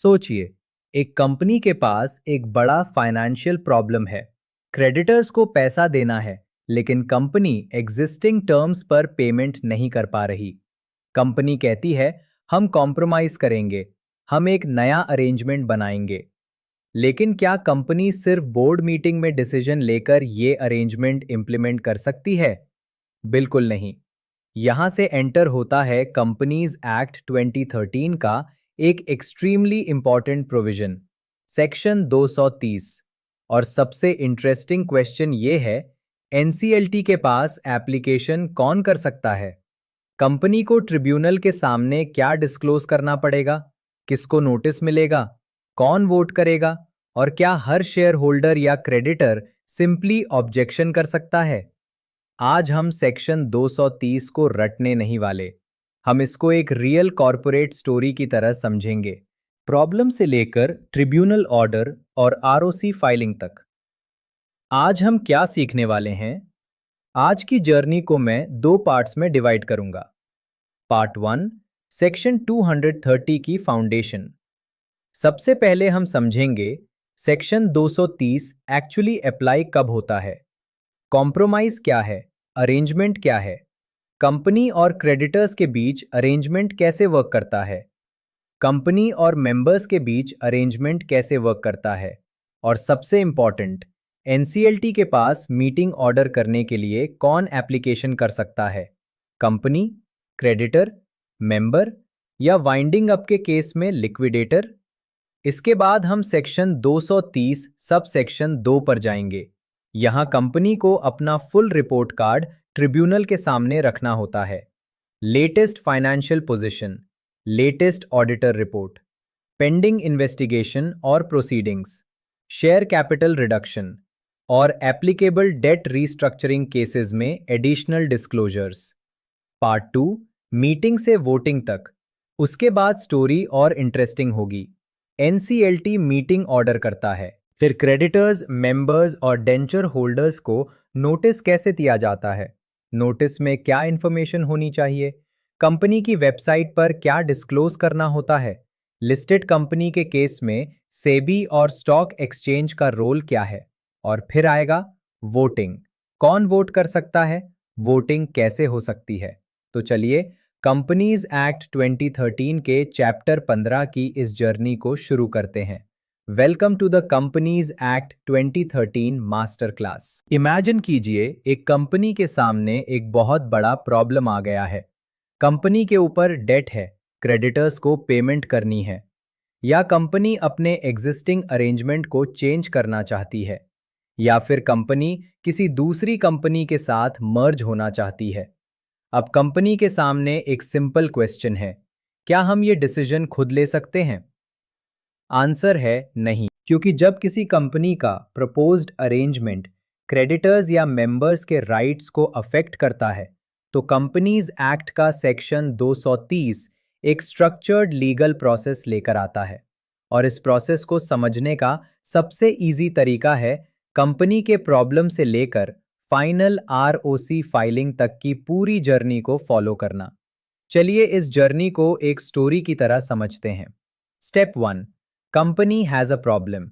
सोचिए, एक कंपनी के पास एक बड़ा फाइनेंशियल प्रॉब्लम है। क्रेडिटर्स को पैसा देना है, लेकिन कंपनी एग्जिस्टिंग टर्म्स पर पेमेंट नहीं कर पा रही। कंपनी कहती है, हम कॉम्प्रोमाइज करेंगे, हम एक नया अरेंजमेंट बनाएंगे। लेकिन क्या कंपनी सिर्फ बोर्ड मीटिंग में डिसीजन लेकर ये अरेंजमेंट इंप्लीमेंट कर सकती है? बिल्कुल नहीं। यहां से एंटर होता है कंपनीज एक्ट 2013 का एक एक्सट्रीमली इंपॉर्टेंट प्रोविजन, सेक्शन 230। और सबसे इंटरेस्टिंग क्वेश्चन ये है, एनसीएलटी के पास एप्लीकेशन कौन कर सकता है? कंपनी को ट्रिब्यूनल के सामने क्या डिस्क्लोज करना पड़ेगा? किसको नोटिस मिलेगा? कौन वोट करेगा? और क्या हर शेयर होल्डर या क्रेडिटर सिंपली ऑब्जेक्शन कर सकता है? आज हम सेक्शन 230 को रटने नहीं वाले। हम इसको एक रियल कॉरपोरेट स्टोरी की तरह समझेंगे, प्रॉब्लम से लेकर ट्रिब्यूनल ऑर्डर और आरओसी फाइलिंग तक। आज हम क्या सीखने वाले हैं? आज की जर्नी को मैं दो पार्ट्स में डिवाइड करूंगा। पार्ट वन, सेक्शन 230 की फाउंडेशन। सबसे पहले हम समझेंगे सेक्शन 230 एक्चुअली अप्लाई कब होता है, कॉम्प्रोमाइज क्या है, अरेंजमेंट क्या है, कंपनी और क्रेडिटर्स के बीच अरेंजमेंट कैसे वर्क करता है, कंपनी और मेंबर्स के बीच अरेंजमेंट कैसे वर्क करता है, और सबसे इंपॉर्टेंट, एनसीएलटी के पास मीटिंग ऑर्डर करने के लिए कौन एप्लीकेशन कर सकता है, कंपनी, क्रेडिटर, मेंबर या वाइंडिंग अप के केस में लिक्विडेटर। इसके बाद हम सेक्शन 230 सब सेक्शन 2 पर जाएंगे। यहां कंपनी को अपना फुल रिपोर्ट कार्ड ट्रिब्यूनल के सामने रखना होता है। Latest financial position, latest auditor report, pending investigation और प्रोसीडिंग्स, शेयर कैपिटल रिडक्शन और एप्लीकेबल डेट रीस्ट्रक्चरिंग केसेस में additional disclosures. Part two, meeting से वोटिंग तक। उसके बाद स्टोरी और इंटरेस्टिंग होगी। एनसीएलटी मीटिंग ऑर्डर करता है, फिर क्रेडिटर्स, मेंबर्स और डेंचर होल्डर्स को नोटिस कैसे दिया जाता है, नोटिस में क्या इंफॉर्मेशन होनी चाहिए, कंपनी की वेबसाइट पर क्या डिस्क्लोज करना होता है, लिस्टेड कंपनी के केस में सेबी और स्टॉक एक्सचेंज का रोल क्या है, और फिर आएगा वोटिंग। कौन वोट कर सकता है, वोटिंग कैसे हो सकती है। तो चलिए कंपनीज एक्ट 2013 के चैप्टर 15 की इस जर्नी को शुरू करते हैं। Welcome to the companies act 2013 master class. Imagine कीजिए, एक कंपनी के सामने एक बहुत बड़ा प्रॉब्लम आ गया है। कंपनी के ऊपर डेट है, क्रेडिटर्स को पेमेंट करनी है, या कंपनी अपने एग्जिस्टिंग अरेंजमेंट को चेंज करना चाहती है, या फिर कंपनी किसी दूसरी कंपनी के साथ मर्ज होना चाहती है। अब कंपनी के सामने एक सिंपल क्वेश्चन है, क्या हम ये डिसीजन खुद ले सकते हैं? आंसर है नहीं, क्योंकि जब किसी कंपनी का प्रपोज्ड अरेंजमेंट क्रेडिटर्स या मेंबर्स के राइट्स को अफेक्ट करता है, तो कंपनीज एक्ट का सेक्शन 230 एक स्ट्रक्चर्ड लीगल प्रोसेस लेकर आता है। और इस प्रोसेस को समझने का सबसे इजी तरीका है कंपनी के प्रॉब्लम से लेकर फाइनल आरओसी फाइलिंग तक की पूरी जर्नी को फॉलो करना। चलिए इस जर्नी को एक स्टोरी की तरह समझते हैं। Step one, company has a problem.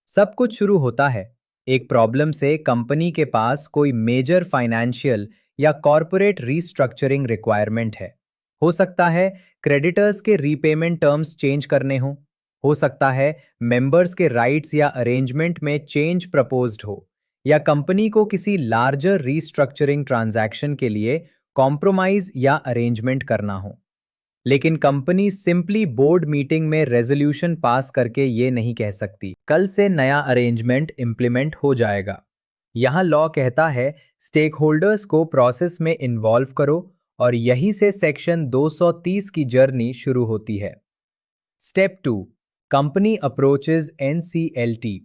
सब कुछ शुरू होता है एक प्रॉब्लम से। कंपनी के पास कोई मेजर फाइनेंशियल या कॉरपोरेट रीस्ट्रक्चरिंग रिक्वायरमेंट है। हो सकता है क्रेडिटर्स के रीपेमेंट टर्म्स चेंज करने हो सकता है मेंबर्स के राइट्स या अरेंजमेंट में चेंज प्रपोज्ड हो, या कंपनी को किसी लार्जर रीस्ट्रक्चरिंग ट्रांजैक्शन के लिए कॉम्प्रोमाइज या अरेंजमेंट करना हो। लेकिन कंपनी सिंपली बोर्ड मीटिंग में रेजोल्यूशन पास करके ये नहीं कह सकती, कल से नया अरेंजमेंट इंप्लीमेंट हो जाएगा। यहां लॉ कहता है स्टेक होल्डर्स को प्रोसेस में इन्वॉल्व करो, और यहीं से सेक्शन 230 की जर्नी शुरू होती है। Step two, company approaches NCLT.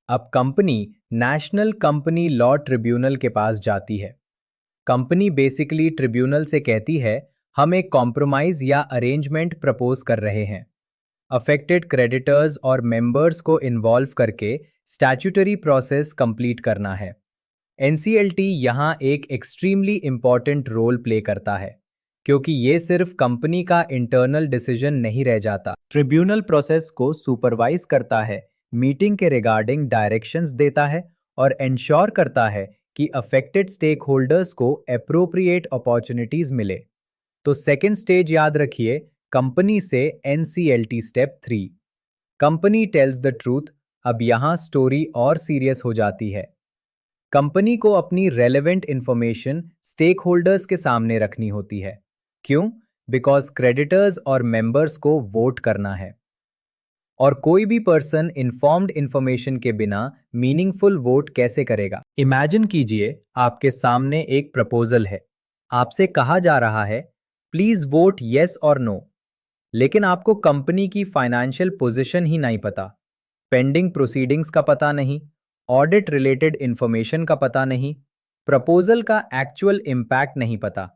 अब company national company law tribunal के पास जाती है। कंपनी बेसिकली ट्रिब्यूनल से कहती है, हम एक कॉम्प्रोमाइज या अरेंजमेंट प्रपोज कर रहे हैं। अफेक्टेड क्रेडिटर्स और मेंबर्स को इन्वॉल्व करके स्टैट्यूटरी प्रोसेस कंप्लीट करना है। एनसीएलटी यहां एक एक्सट्रीमली इंपॉर्टेंट रोल प्ले करता है। क्योंकि ये सिर्फ कंपनी का इंटरनल डिसीजन नहीं रह जाता। ट्रिब्यूनल प्रोसेस को सुपरवाइज करता है, मीटिंग के रिगार्डिंग डायरेक्शंस देता है और इंश्योर करता है कि अफेक्टेड स्टेक होल्डर्स को एप्रोप्रिएट अपॉर्चुनिटीज मिले। तो सेकेंड स्टेज याद रखिए, कंपनी से NCLT step 3, company tells the truth. अब यहां स्टोरी और सीरियस हो जाती है। कंपनी को अपनी रेलेवेंट इंफॉर्मेशन स्टेक होल्डर्स के सामने रखनी होती है। क्यों? बिकॉज क्रेडिटर्स और मेंबर्स को वोट करना है और कोई भी पर्सन इन्फॉर्म्ड इंफॉर्मेशन के बिना मीनिंगफुल वोट कैसे करेगा? इमेजिन कीजिए, आपके सामने एक प्रपोजल है। आपसे कहा जा रहा है प्लीज वोट यस और नो, लेकिन आपको कंपनी की फाइनेंशियल पोजीशन ही नहीं पता, पेंडिंग प्रोसीडिंग्स का पता नहीं, ऑडिट रिलेटेड इंफॉर्मेशन का पता नहीं, प्रपोजल का एक्चुअल इम्पैक्ट नहीं पता।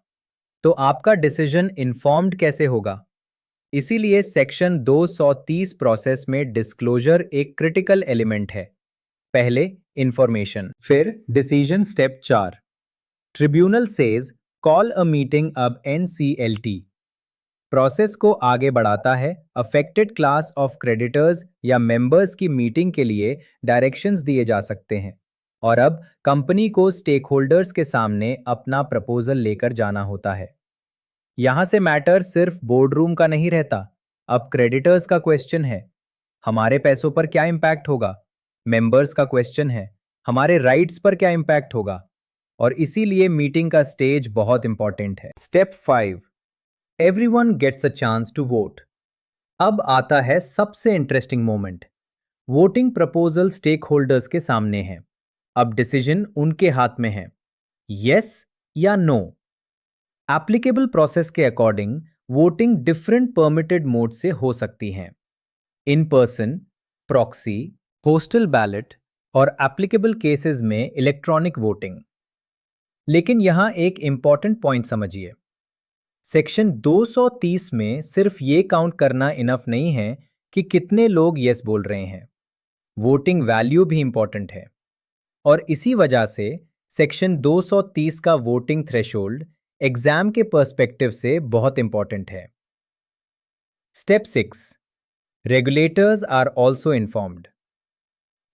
तो आपका डिसीजन इन्फॉर्म्ड कैसे होगा? इसीलिए सेक्शन 230 प्रोसेस में डिस्क्लोजर एक क्रिटिकल एलिमेंट है। पहले इंफॉर्मेशन, फिर decision step 4। Tribunal says call a meeting अब NCLT। प्रोसेस को आगे बढ़ाता है, अफेक्टेड क्लास ऑफ क्रेडिटर्स या मेंबर्स की मीटिंग के लिए डायरेक्शंस दिए जा सकते हैं और अब कंपनी को स्टेक होल्डर्स के सामने अपना प्रपोजल लेकर जाना होता है। यहां से मैटर सिर्फ बोर्ड रूम का नहीं रहता, अब क्रेडिटर्स का क्वेश्चन है, हमारे पैसों पर क्या इंपैक्ट होगा? मेंबर्स का क्वेश्चन है, हमारे राइट्स पर क्या इंपैक्ट होगा? और इसीलिए मीटिंग का स्टेज बहुत इंपॉर्टेंट है। Step 5, everyone gets a chance to vote. अब आता है सबसे interesting moment. Voting proposal stake holders के सामने है। अब डिसीजन उनके हाथ में है, यस या नो। एप्लीकेबल प्रोसेस के according voting different permitted mode से हो सकती है, in person, proxy, postal ballot और एप्लीकेबल केसेस में इलेक्ट्रॉनिक वोटिंग। लेकिन यहां एक इंपॉर्टेंट पॉइंट समझिए, सेक्शन 230 में सिर्फ ये काउंट करना इनफ नहीं है कि कितने लोग यस बोल रहे हैं, वोटिंग वैल्यू भी इंपॉर्टेंट है। और इसी वजह से सेक्शन 230 का वोटिंग थ्रेशोल्ड एग्जाम के पर्सपेक्टिव से बहुत इंपॉर्टेंट है। Step 6, regulators are also informed.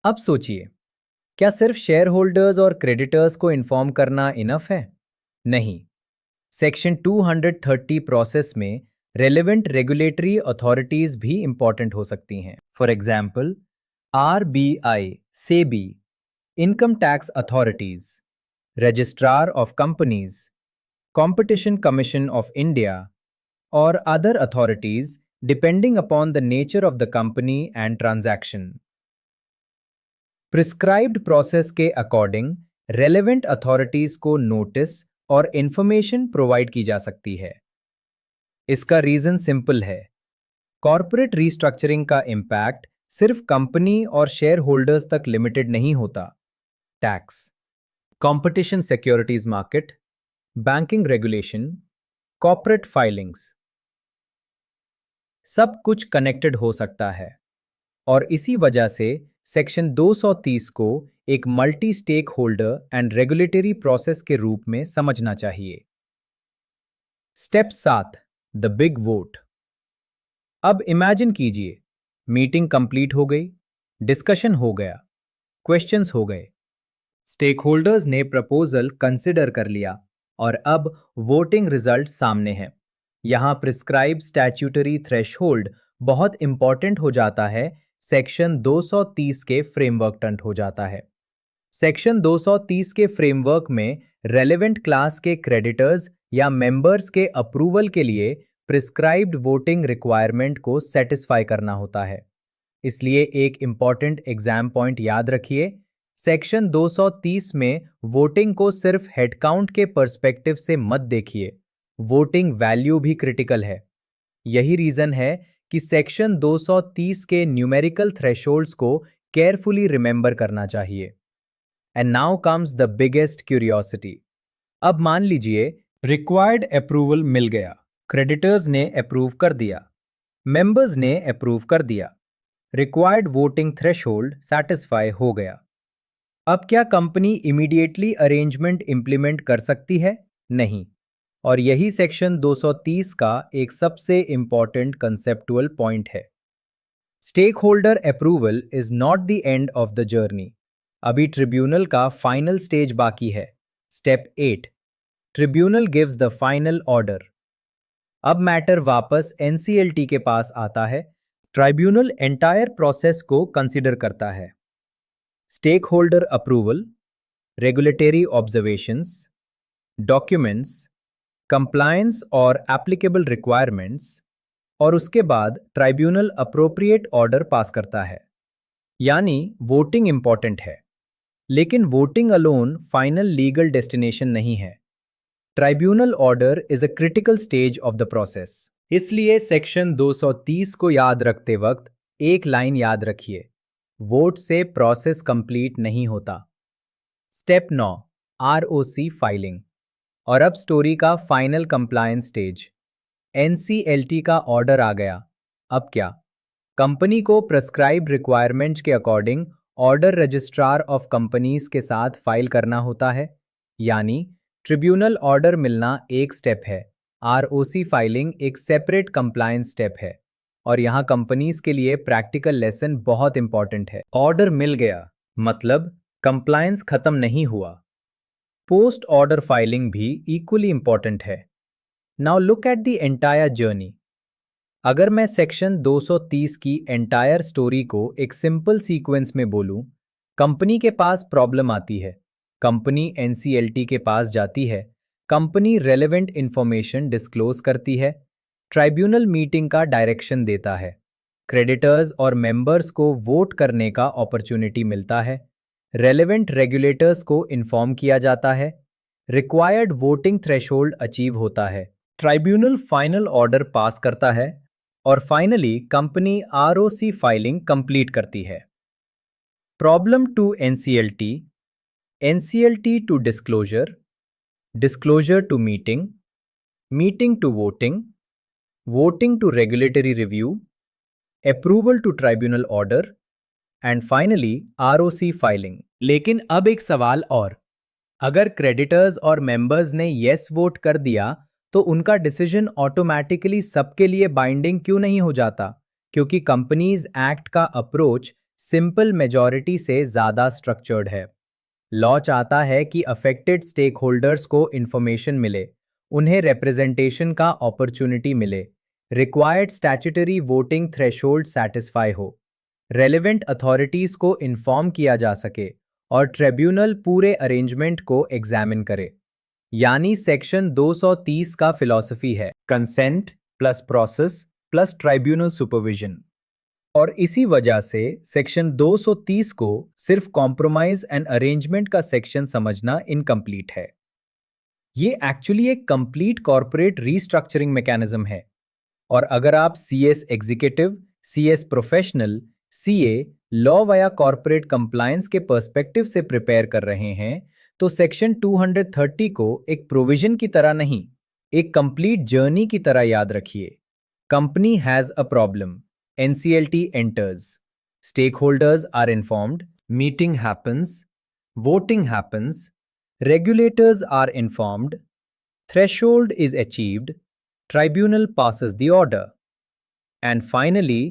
अब सोचिए, क्या सिर्फ शेयर होल्डर्स और क्रेडिटर्स को इन्फॉर्म करना इनफ है? नहीं। सेक्शन 230 प्रोसेस में रेलेवेंट रेगुलेटरी अथॉरिटीज भी इंपॉर्टेंट हो सकती हैं। For example, RBI, SEBI, income tax authorities, registrar of companies, competition commission of India और other authorities depending upon the nature of the company and transaction. Prescribed process के according relevant authorities को notice और information provide की जा सकती है। इसका reason simple है, कॉर्पोरेट रीस्ट्रक्चरिंग का इंपैक्ट सिर्फ कंपनी और शेयर होल्डर्स तक लिमिटेड नहीं होता। Tax, competition securities market, banking regulation, corporate filings, सब कुछ कनेक्टेड हो सकता है और इसी वजह से सेक्शन 230 को एक multi stake holder and regulatory process के रूप में समझना चाहिए। Step 7, the big vote. अब इमेजिन कीजिए, मीटिंग कंप्लीट हो गई, डिस्कशन हो गया, क्वेश्चंस हो गए, स्टेक होल्डर्स ने प्रपोजल कंसिडर कर लिया और अब वोटिंग रिजल्ट सामने है। यहां प्रिस्क्राइब स्टैट्यूटरी थ्रेशहोल्ड बहुत इंपॉर्टेंट हो जाता है, सेक्शन 230 के फ्रेमवर्क टर्न हो जाता है। सेक्शन 230 के फ्रेमवर्क में रेलेवेंट क्लास के क्रेडिटर्स या मेंबर्स के अप्रूवल के लिए प्रिस्क्राइब्ड वोटिंग रिक्वायरमेंट को सेटिस्फाई करना होता है। इसलिए एक इंपॉर्टेंट एग्जाम पॉइंट याद रखिए, सेक्शन 230 में वोटिंग को सिर्फ हेडकाउंट के पर्सपेक्टिव से मत देखिए, वोटिंग वैल्यू भी क्रिटिकल है। यही रीजन है कि सेक्शन 230 के न्यूमेरिकल थ्रेशोल्ड्स को केयरफुली रिमेंबर करना चाहिए। And now comes the biggest curiosity. अब मान लीजिए रिक्वायर्ड अप्रूवल मिल गया, क्रेडिटर्स ने अप्रूव कर दिया, मेंबर्स ने अप्रूव कर दिया, रिक्वायर्ड वोटिंग थ्रेशोल्ड सैटिस्फाई हो गया। अब क्या कंपनी इमीडिएटली अरेंजमेंट इंप्लीमेंट कर सकती है? नहीं। और यही सेक्शन 230 का एक सबसे इंपॉर्टेंट कंसेप्टुअल पॉइंट है। Stake holder approval is not the end of the journey. अभी ट्रिब्यूनल का फाइनल स्टेज बाकी है। Step 8, tribunal gives the final order. अब मैटर वापस एनसीएलटी के पास आता है। ट्राइब्यूनल एंटायर प्रोसेस को कंसिडर करता है। Stake holder approval, regulatory observations, documents, compliance और एप्लीकेबल रिक्वायरमेंट्स, और उसके बाद ट्राइब्यूनल अप्रोप्रिएट ऑर्डर पास करता है। यानी वोटिंग इंपॉर्टेंट है, लेकिन voting alone final legal destination नहीं है। Tribunal order is a critical stage of the process. इसलिए सेक्शन 230 को याद रखते वक्त एक लाइन याद रखिए, वोट से प्रोसेस कंप्लीट नहीं होता। Step 9, ROC filing. और अब स्टोरी का फाइनल कंप्लायंस स्टेज। एनसीएलटी का ऑर्डर आ गया। अब क्या? कंपनी को प्रेस्क्राइब रिक्वायरमेंट्स के according order registrar of companies के साथ फाइल करना होता है। यानी ट्रिब्यूनल ऑर्डर मिलना एक स्टेप है, आरओसी फाइलिंग एक सेपरेट कंप्लायंस स्टेप है। और यहाँ कंपनीज के लिए प्रैक्टिकल लेसन बहुत इंपॉर्टेंट है। ऑर्डर मिल गया मतलब कंप्लायंस खत्म नहीं हुआ। पोस्ट ऑर्डर फाइलिंग भी इक्वली इंपॉर्टेंट है। Now look at the entire journey. अगर मैं सेक्शन 230 की एंटायर स्टोरी को एक सिंपल सीक्वेंस में बोलूं, कंपनी के पास प्रॉब्लम आती है, कंपनी एनसीएलटी के पास जाती है, कंपनी रेलेवेंट इंफॉर्मेशन डिस्क्लोज करती है, ट्राइब्यूनल मीटिंग का डायरेक्शन देता है, क्रेडिटर्स और मेंबर्स को वोट करने का अपॉर्चुनिटी मिलता है, रेलेवेंट रेगुलेटर्स को इन्फॉर्म किया जाता है, रिक्वायर्ड वोटिंग थ्रेशोल्ड अचीव होता है, ट्राइब्यूनल फाइनल ऑर्डर पास करता है, और finally company ROC filing complete करती है। Problem to NCLT, NCLT to disclosure, disclosure to meeting, meeting to voting, voting to regulatory review, approval to tribunal order, and finally ROC filing. लेकिन अब एक सवाल और, अगर क्रेडिटर्स और मेंबर्स ने यस वोट कर दिया तो उनका डिसीजन ऑटोमेटिकली सबके लिए बाइंडिंग क्यों नहीं हो जाता? क्योंकि कंपनीज एक्ट का अप्रोच सिंपल मेजॉरिटी से ज़्यादा स्ट्रक्चर्ड है। लॉ चाहता है कि अफेक्टेड स्टेक होल्डर्स को इन्फॉर्मेशन मिले, उन्हें रिप्रेजेंटेशन का अपॉर्चुनिटी मिले, required statutory voting threshold satisfy हो, रेलेवेंट अथॉरिटीज़ को इन्फॉर्म किया जा सके और ट्रिब्यूनल पूरे अरेंजमेंट को एग्जामिन करे। यानी सेक्शन 230 का फिलॉसफी है consent plus process plus tribunal supervision. और इसी वजह से सेक्शन 230 को सिर्फ कॉम्प्रोमाइज एंड अरेंजमेंट का सेक्शन समझना इनकम्प्लीट है। ये एक्चुअली एक कंप्लीट कॉर्पोरेट रीस्ट्रक्चरिंग मैकेनिज्म है। और अगर आप CS executive, CS professional, CA, law via corporate compliance के पर्सपेक्टिव से प्रिपेयर कर रहे हैं तो सेक्शन 230 को एक प्रोविजन की तरह नहीं, एक कंप्लीट जर्नी की तरह याद रखिए। Company has a problem, NCLT enters, stake holders are informed, meeting happens, voting happens, regulators are informed, threshold is achieved, tribunal passes the order, and finally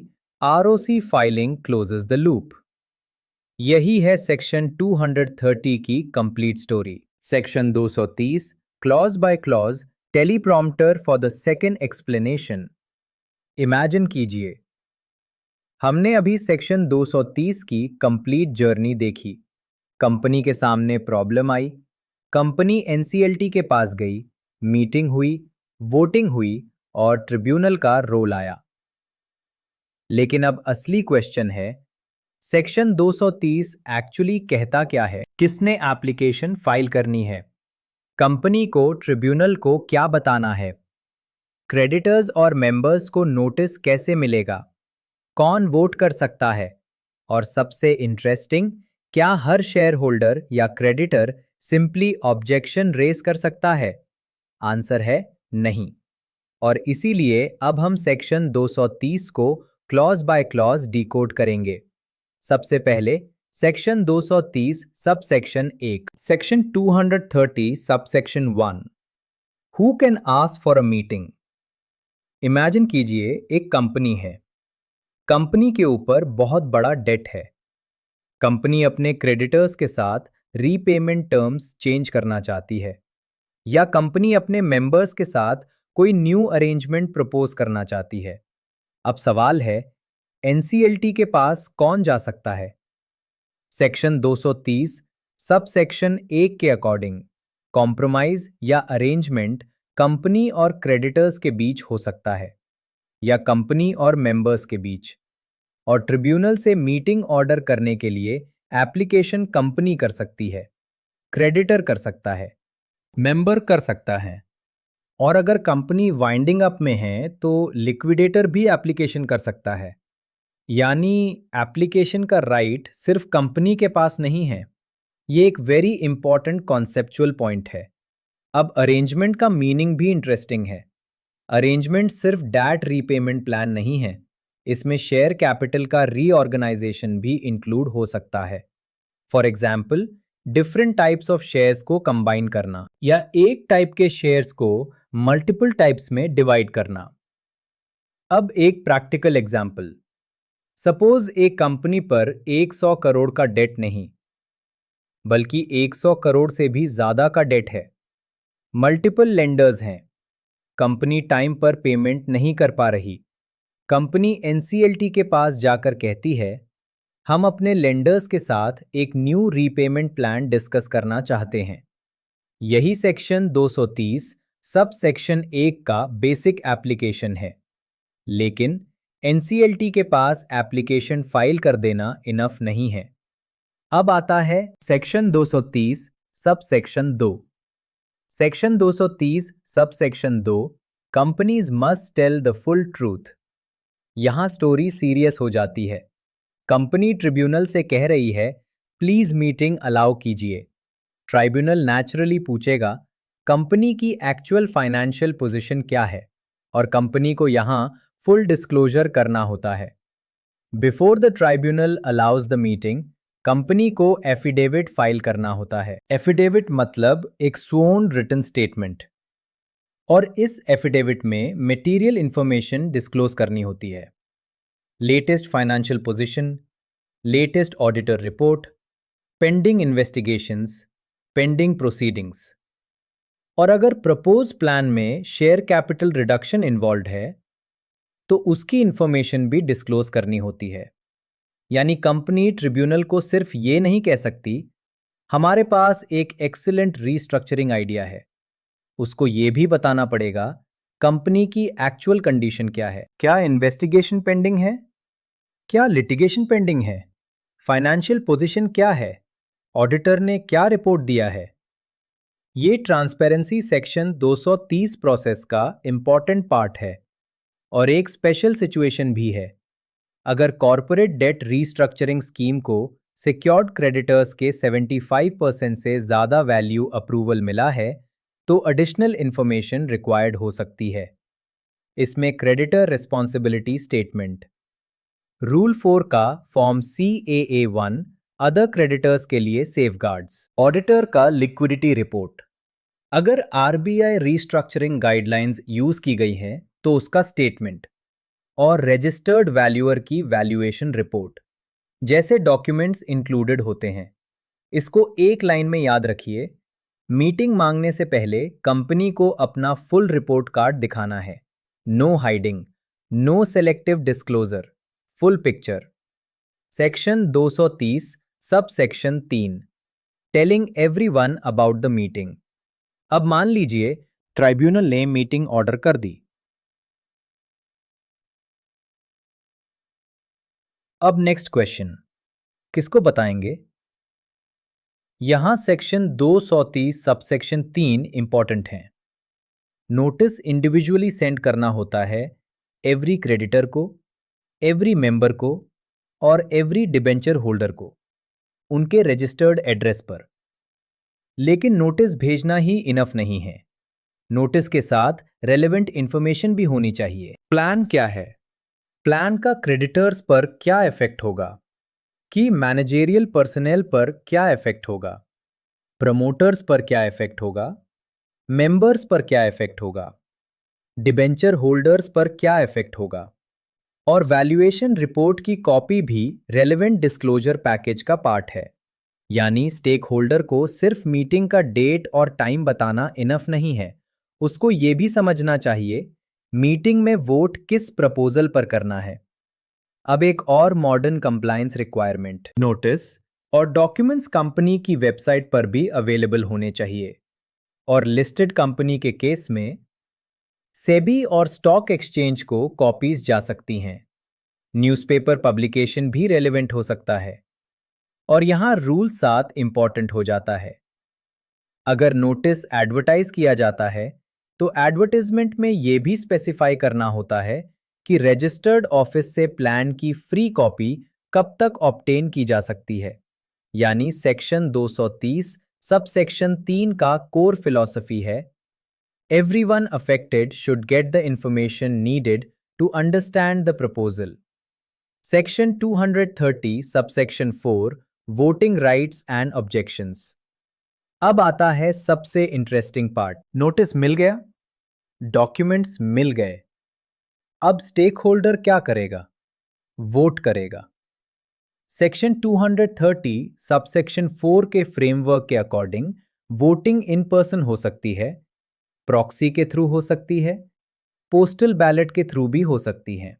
ROC filing closes the loop. यही है section 230 की complete story. Section 230 clause by clause teleprompter for the second explanation. Imagine कीजिए, हमने अभी section 230 की complete journey देखी। Company के सामने प्रॉब्लम आई, कंपनी एनसीएलटी के पास गई, मीटिंग हुई, वोटिंग हुई और ट्रिब्यूनल का रोल आया। लेकिन अब असली क्वेश्चन है, सेक्शन 230 एक्चुअली कहता क्या है? किसने एप्लीकेशन फाइल करनी है? कंपनी को ट्रिब्यूनल को क्या बताना है? क्रेडिटर्स और मेंबर्स को नोटिस कैसे मिलेगा? कौन वोट कर सकता है? और सबसे इंटरेस्टिंग, क्या हर शेयर होल्डर या क्रेडिटर सिंपली ऑब्जेक्शन रेज कर सकता है? आंसर है नहीं। और इसीलिए अब हम सेक्शन 230 को क्लॉज बाय क्लॉज डिकोड करेंगे। सबसे पहले section 230 sub section 1, section 230 sub section 1। Who can ask for a meeting? Imagine कीजिए एक कंपनी है। कंपनी के ऊपर बहुत बड़ा डेट है। कंपनी अपने क्रेडिटर्स के साथ रीपेमेंट टर्म्स चेंज करना चाहती है, या कंपनी अपने मेंबर्स के साथ कोई न्यू अरेंजमेंट प्रपोज करना चाहती है। अब सवाल है, एनसीएलटी के पास कौन जा सकता है? सेक्शन 230 सब सेक्शन 1 के अकॉर्डिंग कॉम्प्रोमाइज या अरेंजमेंट कंपनी और क्रेडिटर्स के बीच हो सकता है, या कंपनी और मेंबर्स के बीच। और ट्रिब्यूनल से मीटिंग ऑर्डर करने के लिए एप्लीकेशन कंपनी कर सकती है, क्रेडिटर कर सकता है, मेंबर कर सकता है, और अगर कंपनी वाइंडिंग अप में है तो लिक्विडेटर भी एप्लीकेशन कर सकता है। यानी एप्लीकेशन का राइट सिर्फ कंपनी के पास नहीं है। ये एक वेरी इंपॉर्टेंट कॉन्सेप्चुअल पॉइंट है। अब अरेंजमेंट का मीनिंग भी इंटरेस्टिंग है। अरेंजमेंट सिर्फ डैट रीपेमेंट प्लान नहीं है, इसमें शेयर कैपिटल का रीऑर्गेनाइजेशन भी इंक्लूड हो सकता है। For example, different types of shares को कंबाइन करना, या एक टाइप के शेयर्स को मल्टीपल टाइप्स में डिवाइड करना। अब एक प्रैक्टिकल एग्जाम्पल। सपोज एक कंपनी पर 100 करोड़ का डेट नहीं, बल्कि 100 करोड़ से भी ज्यादा का डेट है। मल्टीपल लेंडर्स हैं। कंपनी टाइम पर पेमेंट नहीं कर पा रही। कंपनी एनसीएलटी के पास जाकर कहती है, हम अपने लेंडर्स के साथ एक न्यू रीपेमेंट प्लान डिस्कस करना चाहते हैं। यही सेक्शन 230 सब सेक्शन 1 का बेसिक एप्लीकेशन है। लेकिन एनसीएलटी के पास एप्लीकेशन फाइल कर देना इनफ नहीं है। अब आता है सेक्शन 230 सब सेक्शन 2। सेक्शन 230 सब section 2 companies must tell the full truth. यहां स्टोरी सीरियस हो जाती है। कंपनी ट्रिब्यूनल से कह रही है, प्लीज मीटिंग अलाउ कीजिए। ट्राइब्यूनल नेचुरली पूछेगा, कंपनी की एक्चुअल फाइनेंशियल पोजीशन क्या है, और कंपनी को यहां फुल डिस्क्लोजर करना होता है। Before the tribunal allows the meeting, company को एफिडेविट फाइल करना होता है। एफिडेविट मतलब एक स्worn रिटन स्टेटमेंट, और इस एफिडेविट में मटेरियल इंफॉर्मेशन डिस्क्लोज करनी होती है। Latest financial position, latest auditor report, pending investigations, pending proceedings. और अगर प्रपोज प्लान में शेयर कैपिटल रिडक्शन इन्वॉल्व है तो उसकी इंफॉर्मेशन भी डिस्क्लोज करनी होती है। यानी कंपनी ट्रिब्यूनल को सिर्फ ये नहीं कह सकती, हमारे पास एक एक्सीलेंट रीस्ट्रक्चरिंग आइडिया है। उसको ये भी बताना पड़ेगा कंपनी की एक्चुअल कंडीशन क्या है। क्या इन्वेस्टिगेशन पेंडिंग है? क्या लिटिगेशन पेंडिंग है? फाइनेंशियल पोजीशन क्या है? ऑडिटर ने क्या रिपोर्ट दिया है? ये ट्रांसपेरेंसी सेक्शन 230 प्रोसेस का इंपॉर्टेंट पार्ट है। और एक स्पेशल सिचुएशन भी है। अगर कॉरपोरेट डेट रीस्ट्रक्चरिंग स्कीम को सिक्योर्ड क्रेडिटर्स के 75% से ज़्यादा वैल्यू अप्रूवल मिला है तो एडिशनल इंफॉर्मेशन रिक्वायर्ड हो सकती है। इसमें क्रेडिटर रिस्पॉन्सिबिलिटी स्टेटमेंट, रूल 4 का फॉर्म CAA1 अदर क्रेडिटर्स के लिए सेफगार्ड्स, ऑडिटर का लिक्विडिटी रिपोर्ट। अगर आरबीआई रीस्ट्रक्चरिंग गाइडलाइंस यूज की गई हैं तो उसका स्टेटमेंट, और रजिस्टर्ड वैल्यूअर की वैल्यूएशन रिपोर्ट जैसे डॉक्यूमेंट्स इंक्लूडेड होते हैं। इसको एक लाइन में याद रखिए, मीटिंग मांगने से पहले कंपनी को अपना फुल रिपोर्ट कार्ड दिखाना है। No hiding, no selective disclosure, full picture. Section 230 सब section 3 telling everyone about the meeting. अब मान लीजिए ट्राइब्यूनल ने मीटिंग ऑर्डर कर दी। अब नेक्स्ट क्वेश्चन, किसको बताएंगे? यहां सेक्शन 230 सबसेक्शन 3 इंपॉर्टेंट हैं। नोटिस इंडिविजुअली सेंड करना होता है एवरी क्रेडिटर को, एवरी मेंबर को, और एवरी डिबेंचर होल्डर को उनके रजिस्टर्ड एड्रेस पर। लेकिन नोटिस भेजना ही इनफ नहीं है। नोटिस के साथ रेलेवेंट इंफॉर्मेशन भी होनी चाहिए। प्लान क्या है? प्लान का क्रेडिटर्स पर क्या इफेक्ट होगा? कि मैनेजेरियल पर्सनल पर क्या इफेक्ट होगा? प्रमोटर्स पर क्या इफेक्ट होगा? मेंबर्स पर क्या इफेक्ट होगा, डिबेंचर होल्डर्स पर क्या इफेक्ट होगा, और वैल्यूएशन रिपोर्ट की कॉपी भी रेलेवेंट डिस्क्लोजर पैकेज का पार्ट है। यानी स्टेक होल्डर को सिर्फ मीटिंग का डेट और टाइम बताना इनफ नहीं है, उसको ये भी समझना चाहिए मीटिंग में वोट किस प्रपोजल पर करना है। अब एक और मॉडर्न कंप्लायंस रिक्वायरमेंट, नोटिस और डॉक्यूमेंट्स कंपनी की वेबसाइट पर भी अवेलेबल होने चाहिए। और लिस्टेड कंपनी के केस में सेबी और स्टॉक एक्सचेंज को कॉपीज जा सकती हैं। न्यूज़पेपर पब्लिकेशन भी रेलेवेंट हो सकता है। और यहाँ रूल 7 इंपॉर्टेंट हो जाता है। अगर नोटिस एडवर्टाइज किया जाता है तो एडवर्टाइजमेंट में यह भी स्पेसिफाई करना होता है कि रजिस्टर्ड ऑफिस से प्लान की फ्री कॉपी कब तक ऑब्टेन की जा सकती है। यानी सेक्शन 230 सब सेक्शन 3 का कोर फिलॉसफी है, everyone affected should get the information needed to understand the proposal. Section 230 subsection 4 voting rights and objections. अब आता है सबसे इंटरेस्टिंग पार्ट, नोटिस मिल गया, डॉक्यूमेंट्स मिल गए, अब स्टेक होल्डर क्या करेगा, वोट करेगा। सेक्शन 230 सबसेक्शन 4 के फ्रेमवर्क के अकॉर्डिंग वोटिंग इन पर्सन हो सकती है, प्रॉक्सी के थ्रू हो सकती है, पोस्टल बैलेट के थ्रू भी हो सकती है,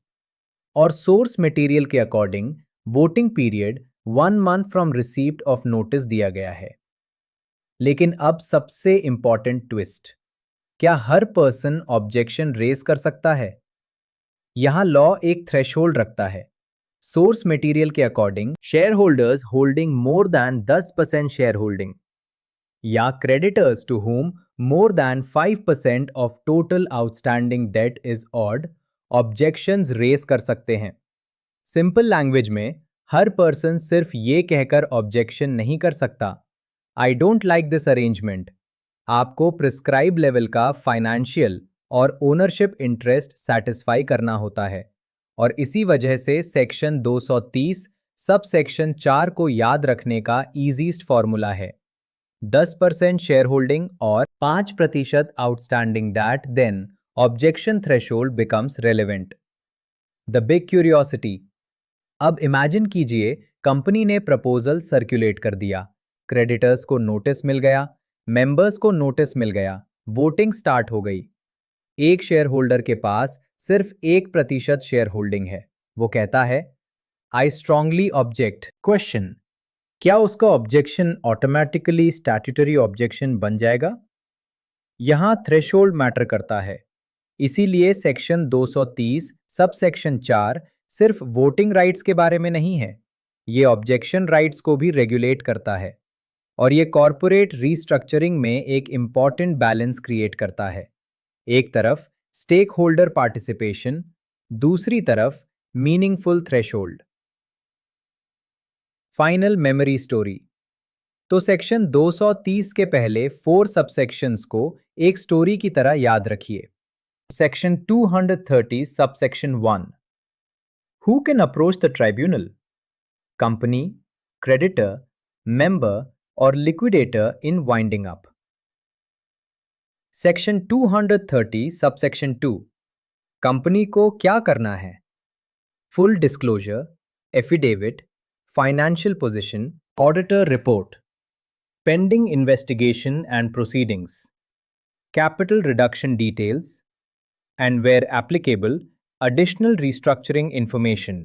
और सोर्स मटेरियल के according voting period 1 month from receipt of notice दिया गया है। लेकिन अब सबसे इंपॉर्टेंट ट्विस्ट, क्या हर पर्सन ऑब्जेक्शन रेज कर सकता है? यहां लॉ एक थ्रेशोल्ड रखता है। सोर्स मटेरियल के according share holders holding more than 10% share holding या creditors to whom more than 5% of total outstanding debt is owed objections raise कर सकते हैं। सिंपल लैंग्वेज में हर पर्सन सिर्फ ये कहकर ऑब्जेक्शन नहीं कर सकता, I don't like this arrangement. आपको प्रिस्क्राइब लेवल का फाइनेंशियल और ओनरशिप इंटरेस्ट सेटिस्फाई करना होता है। और इसी वजह से सेक्शन 230 सब सेक्शन 4 को याद रखने का ईजीस्ट फॉर्मूला है 10% शेयर होल्डिंग और 5% outstanding debt, then objection threshold becomes relevant. The big curiosity, अब इमेजिन कीजिए कंपनी ने प्रपोजल सर्कुलेट कर दिया, क्रेडिटर्स को नोटिस मिल गया, मेंबर्स को नोटिस मिल गया, वोटिंग स्टार्ट हो गई। एक शेयर होल्डर के पास सिर्फ 1% शेयर होल्डिंग है। वो कहता है आई स्ट्रांगली ऑब्जेक्ट। क्वेश्चन, क्या उसका ऑब्जेक्शन ऑटोमेटिकली स्टैट्यूटरी ऑब्जेक्शन बन जाएगा? यहां थ्रेशोल्ड मैटर करता है। इसीलिए सेक्शन 230 सब सेक्शन 4 सिर्फ वोटिंग राइट्स के बारे में नहीं है, ये ऑब्जेक्शन राइट्स को भी रेगुलेट करता है। और ये कॉरपोरेट रीस्ट्रक्चरिंग में एक इंपॉर्टेंट बैलेंस क्रिएट करता है। एक तरफ स्टेक होल्डर पार्टिसिपेशन, दूसरी तरफ meaningful threshold. Final memory story. तो सेक्शन 230 के पहले 4 सबसेक्शंस को एक स्टोरी की तरह याद रखिए। Section 230 subsection 1, who can approach the tribunal? Company, creditor, member और liquidator in winding up. Section 230 subsection 2, company को क्या करना है? Full disclosure, affidavit, financial position, auditor report, pending investigation and proceedings, capital reduction details, and where applicable, additional restructuring information.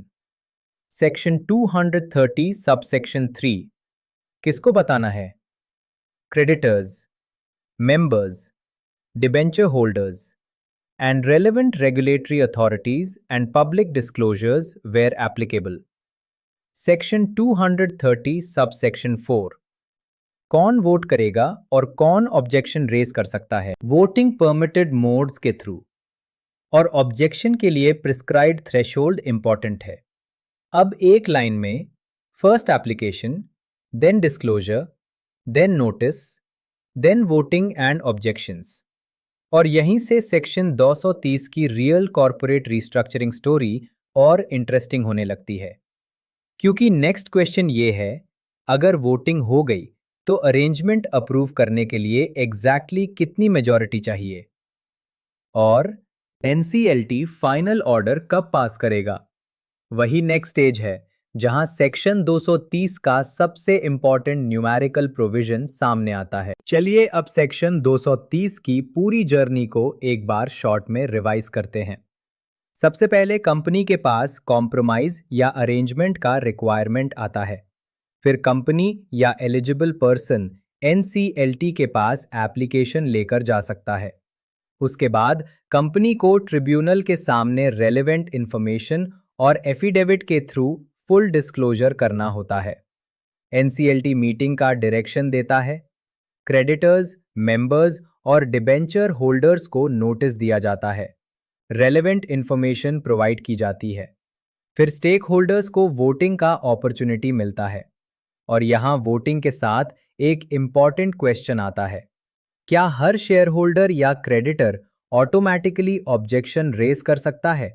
Section 230 subsection 3, किसको बताना है? Creditors, members, debenture holders, and relevant regulatory authorities and public disclosures where applicable. Section 230 subsection 4, कौन vote करेगा और कौन objection raise कर सकता है? वोटिंग परमिटेड मोड्स के थ्रू, और ऑब्जेक्शन के लिए प्रिस्क्राइब्ड थ्रेशोल्ड इंपॉर्टेंट है। अब एक लाइन में first application, then disclosure, then notice, then voting and objections. और यहीं से सेक्शन 230 की रियल कॉर्पोरेट रिस्ट्रक्चरिंग स्टोरी और इंटरेस्टिंग होने लगती है। क्योंकि नेक्स्ट क्वेश्चन ये है, अगर वोटिंग हो गई तो अरेंजमेंट अप्रूव करने के लिए कितनी मेजॉरिटी चाहिए? और एनसीएलटी फाइनल ऑर्डर कब पास करेगा? वही नेक्स्ट स्टेज है, जहां सेक्शन 230 का सबसे इंपॉर्टेंट न्यूमेरिकल प्रोविजन सामने आता है। चलिए अब सेक्शन 230 की पूरी जर्नी को एक बार शॉर्ट में रिवाइज करते हैं। सबसे पहले कंपनी के पास कॉम्प्रोमाइज या अरेंजमेंट का रिक्वायरमेंट आता है। फिर कंपनी या एलिजिबल पर्सन एनसीएलटी के पास एप्लीकेशन लेकर जा सकता है। उसके बाद कंपनी को ट्रिब्यूनल के सामने रेलेवेंट इंफॉर्मेशन और एफिडेविट के थ्रू फुल डिस्क्लोजर करना होता है। एनसीएलटी मीटिंग का डायरेक्शन देता है। क्रेडिटर्स, मेंबर्स और डिबेंचर होल्डर्स को नोटिस दिया जाता है। रेलेवेंट इंफॉर्मेशन प्रोवाइड की जाती है। फिर स्टेक होल्डर्स को वोटिंग का अपॉर्चुनिटी मिलता है। और यहाँ वोटिंग के साथ एक इम्पॉर्टेंट क्वेश्चन आता है, क्या हर शेयर होल्डर या क्रेडिटर ऑटोमेटिकली ऑब्जेक्शन रेज कर सकता है?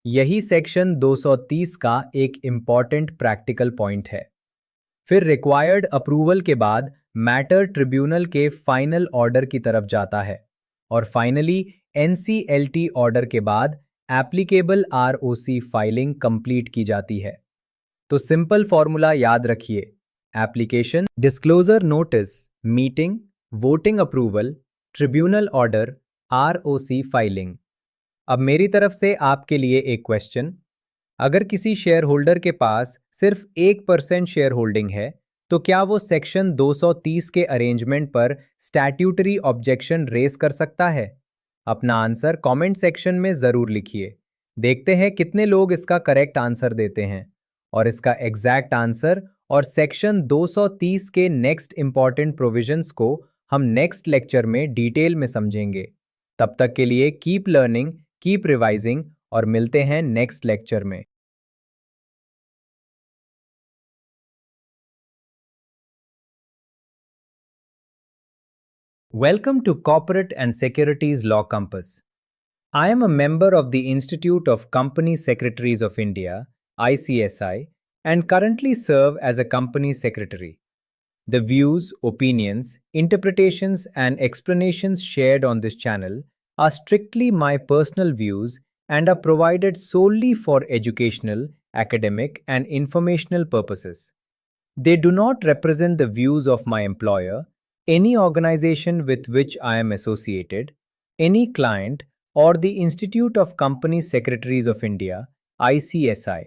यही सेक्शन 230 का एक इम्पॉर्टेंट प्रैक्टिकल पॉइंट है। फिर रिक्वायर्ड अप्रूवल के बाद मैटर ट्रिब्यूनल के फाइनल ऑर्डर की तरफ जाता है और फाइनली एनसीएलटी ऑर्डर के बाद एप्लीकेबल आरओसी फाइलिंग कंप्लीट की जाती है। तो सिंपल फॉर्मूला याद रखिए, application, disclosure notice, meeting, voting approval, tribunal order, ROC filing. अब मेरी तरफ से आपके लिए एक क्वेश्चन, अगर किसी शेयर होल्डर के पास सिर्फ 1% शेयर होल्डिंग है, तो क्या वो सेक्शन 230 के अरेंजमेंट पर स्टैट्यूटरी ऑब्जेक्शन रेस कर सकता है? अपना आंसर कमेंट सेक्शन में ज़रूर लिखिए। देखते हैं कितने लोग इसका करेक्ट आंसर देते हैं। और इसका एग्जैक्ट आंसर और सेक्शन 230 के नेक्स्ट इंपॉर्टेंट प्रोविजंस को हम नेक्स्ट लेक्चर में डिटेल में समझेंगे। तब तक के लिए कीप लर्निंग, कीप रिवाइजिंग और मिलते हैं नेक्स्ट लेक्चर में। Welcome to Corporate and Securities Law Compass. I am a member of the Institute of Company Secretaries of India, ICSI, and currently serve as a company secretary. The views, opinions, interpretations, and explanations shared on this channel are strictly my personal views and are provided solely for educational, academic, and informational purposes. They do not represent the views of my employer, any organization with which I am associated, any client, or the Institute of Company Secretaries of India, ICSI.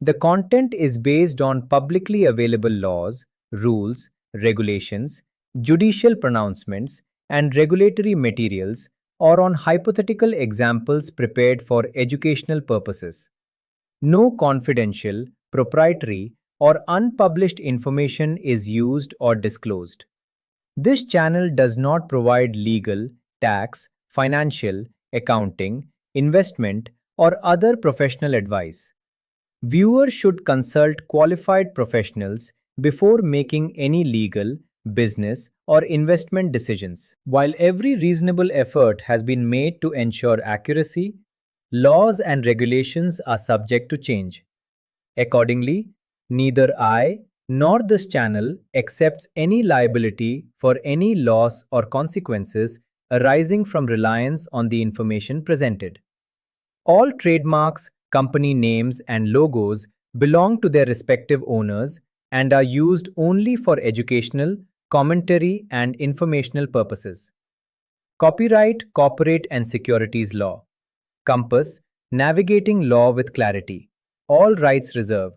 The content is based on publicly available laws, rules, regulations, judicial pronouncements, and regulatory materials, or on hypothetical examples prepared for educational purposes. No confidential, proprietary, or unpublished information is used or disclosed. This channel does not provide legal, tax, financial, accounting, investment, or other professional advice. Viewers should consult qualified professionals before making any legal, business, or investment decisions. While every reasonable effort has been made to ensure accuracy, laws and regulations are subject to change. Accordingly, neither I nor this channel accepts any liability for any loss or consequences arising from reliance on the information presented. All trademarks, company names, and logos belong to their respective owners and are used only for educational, commentary, and informational purposes. Copyright, Corporate and Securities Law. Compass, navigating law with clarity. All rights reserved.